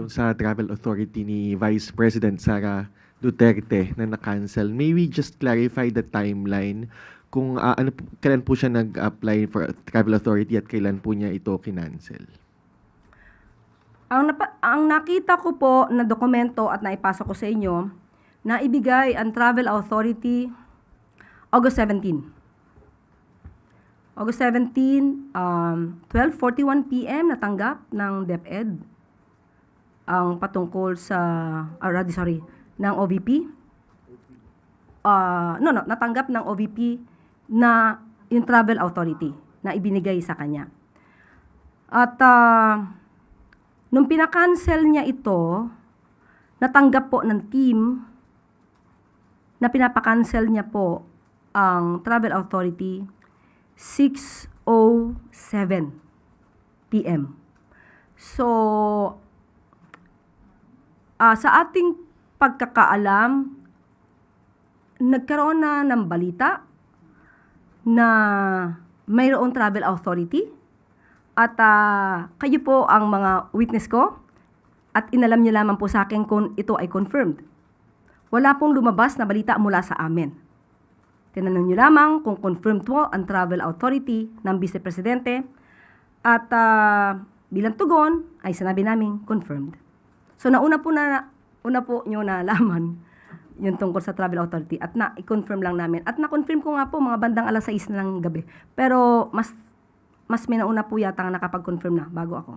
dun sa travel authority ni Vice President Sara Duterte na na-cancel. May we just clarify the timeline kung kailan po siya nag-apply for travel authority at kailan po niya ito kinancel? Ang nakita ko po na dokumento at naipasa ko sa inyo, na ibigay ang travel authority August 17. August 17, 12:41 p.m. natanggap ng DepEd ang patungkol sa, ng OVP. Natanggap ng OVP na yung travel authority na ibinigay sa kanya. At nung pinakancel niya ito, natanggap po ng team na pinapakancel niya po ang travel authority 6:07 p.m. So, sa ating pagkakaalam, nagkaroon na ng balita na mayroong travel authority at kayo po ang mga witness ko at inalam niyo lamang po sa akin kung ito ay confirmed. Wala pong lumabas na balita mula sa amin. Tinanong niyo lamang kung confirmed po ang travel authority ng Vice Presidente at bilang tugon ay sinabi namin confirmed. So una po niyo nalaman yung tungkol sa travel authority at i-confirm lang namin. At na-confirm ko nga po mga bandang alas 6 na ng gabi. Pero mas may nauna po yata nakapag-confirm na bago ako.